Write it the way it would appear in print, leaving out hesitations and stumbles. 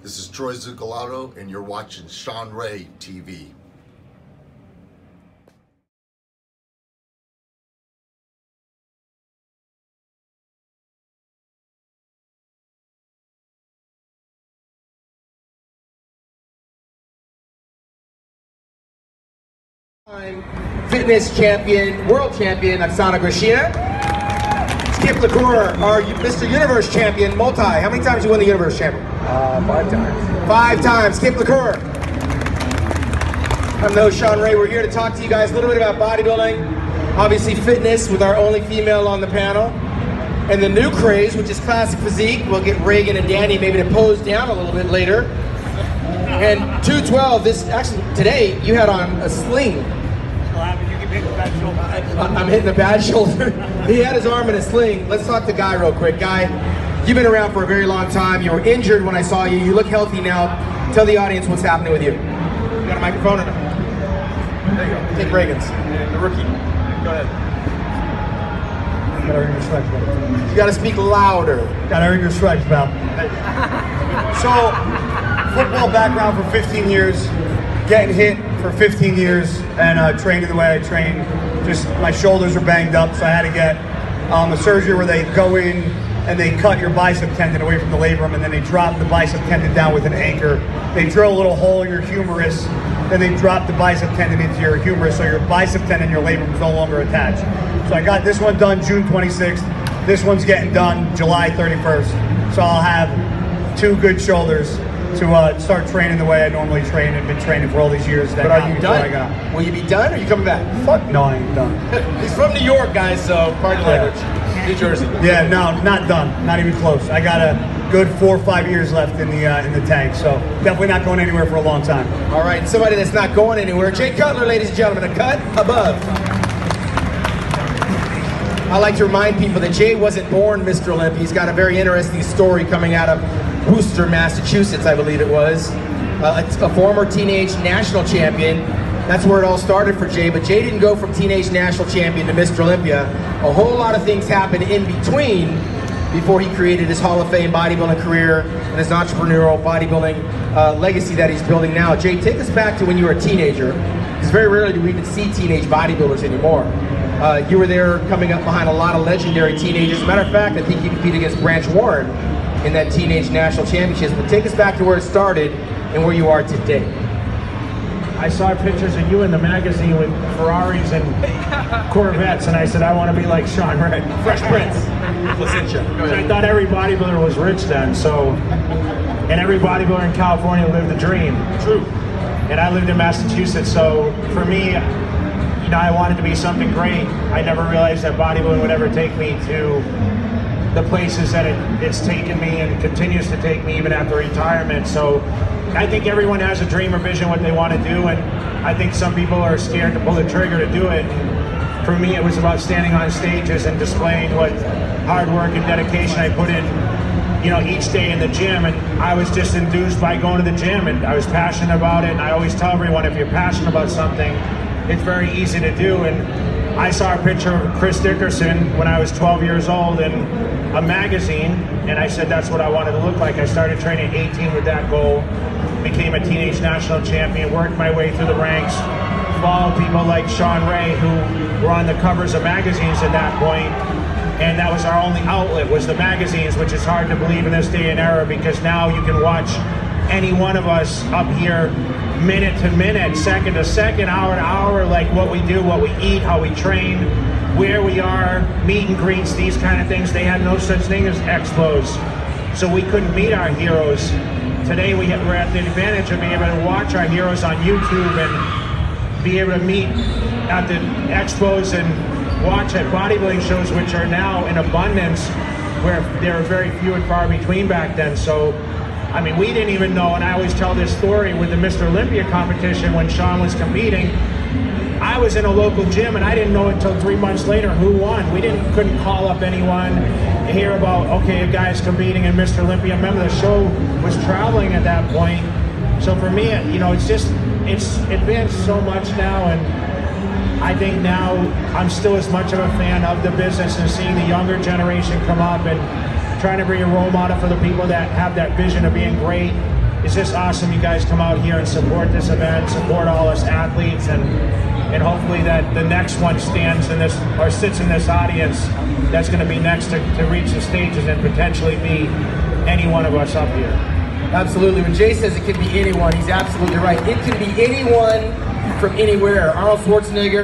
This is Troy Zuccolotto, and you're watching Sean Ray TV. Fitness champion, world champion, Oksana Grishina. Skip LaCour, our Mr. Universe champion, multi. How many times did you win the Universe champion? 5 times. 5 times. Skip LaCour. I'm the host, Sean Ray. We're here to talk to you guys a little bit about bodybuilding, obviously fitness with our only female on the panel, and the new craze, which is classic physique. We'll get Reagan and Danny maybe to pose down a little bit later. And 212, today you had on a sling. I'm hitting a bad shoulder. He had his arm in a sling. Let's talk to Guy real quick. Guy, you've been around for a very long time. You were injured when I saw you. You look healthy now. Tell the audience what's happening with you. You got a microphone or no? There you go. Take Reagan's. The rookie. Go ahead. Gotta earn your stripes, pal. You gotta speak louder. Gotta earn your stripes, pal. So, football background for 15 years, getting hit for 15 years, and training the way I train. Just my shoulders are banged up, so I had to get a surgery where they go in and they cut your bicep tendon away from the labrum, and then they drop the bicep tendon down with an anchor. They drill a little hole in your humerus, then they drop the bicep tendon into your humerus, so your bicep tendon and your labrum is no longer attached. So I got this one done June 26th. This one's getting done July 31st. So I'll have 2 good shoulders to start training the way I normally train and been training for all these years. But are you done? Will you be done, or are you coming back? Fuck no, I ain't done. He's from New York, guys, so pardon language. New Jersey. Yeah, no, not done. Not even close. I got a good 4 or 5 years left in the tank, so definitely not going anywhere for a long time. All right, somebody that's not going anywhere. Jay Cutler, ladies and gentlemen, a cut above. I like to remind people that Jay wasn't born Mr. Olympia. He's got a very interesting story coming out of Worcester, Massachusetts, I believe it was. A former teenage national champion. That's where it all started for Jay, but Jay didn't go from teenage national champion to Mr. Olympia. A whole lot of things happened in between before he created his Hall of Fame bodybuilding career and his entrepreneurial bodybuilding legacy that he's building now. Jay, take us back to when you were a teenager, because very rarely do we even see teenage bodybuilders anymore. You were there coming up behind a lot of legendary teenagers. As a matter of fact, I think you competed against Branch Warren in that teenage national championships. But take us back to where it started and where you are today. I saw pictures of you in the magazine with Ferraris and Corvettes, and I said, I want to be like Sean Ray. Fresh Prince. I thought every bodybuilder was rich then, so, and every bodybuilder in California lived the dream. True. And I lived in Massachusetts, so for me, you know, I wanted to be something great. I never realized that bodybuilding would ever take me to the places that it's taken me and continues to take me even after retirement. So I think everyone has a dream or vision what they want to do, and I think some people are scared to pull the trigger to do it. For me, it was about standing on stages and displaying what hard work and dedication I put in, you know, each day in the gym. And I was just enthused by going to the gym, and I was passionate about it. And I always tell everyone, if you're passionate about something, it's very easy to do. And I saw a picture of Chris Dickerson when I was 12 years old in a magazine, and I said that's what I wanted to look like. I started training at 18 with that goal, became a teenage national champion, worked my way through the ranks, followed people like Sean Ray, who were on the covers of magazines at that point, and that was our only outlet, was the magazines, which is hard to believe in this day and era, because now you can watch any one of us up here minute to minute, second to second, hour to hour, like what we do, what we eat, how we train, where we are, meet and greets, these kind of things. They had no such thing as expos, so we couldn't meet our heroes. Today we're at the advantage of being able to watch our heroes on YouTube and be able to meet at the expos and watch at bodybuilding shows, which are now in abundance, where there were very few and far between back then. So I mean, we didn't even know, and I always tell this story with the Mr. Olympia competition when Sean was competing. I was in a local gym, and I didn't know until 3 months later who won. We couldn't call up anyone and hear about, okay, a guy's competing in Mr. Olympia. Remember, the show was traveling at that point. So for me, you know, it's advanced so much now, and I think now I'm still as much of a fan of the business and seeing the younger generation come up and trying to be a role model for the people that have that vision of being great. it's just awesome you guys come out here and support this event, support all us athletes, and hopefully that the next one stands in this, or sits in this audience that's going to be next to reach the stages and potentially be any one of us up here. Absolutely. When Jay says it can be anyone, he's absolutely right. It can be anyone from anywhere. Arnold Schwarzenegger.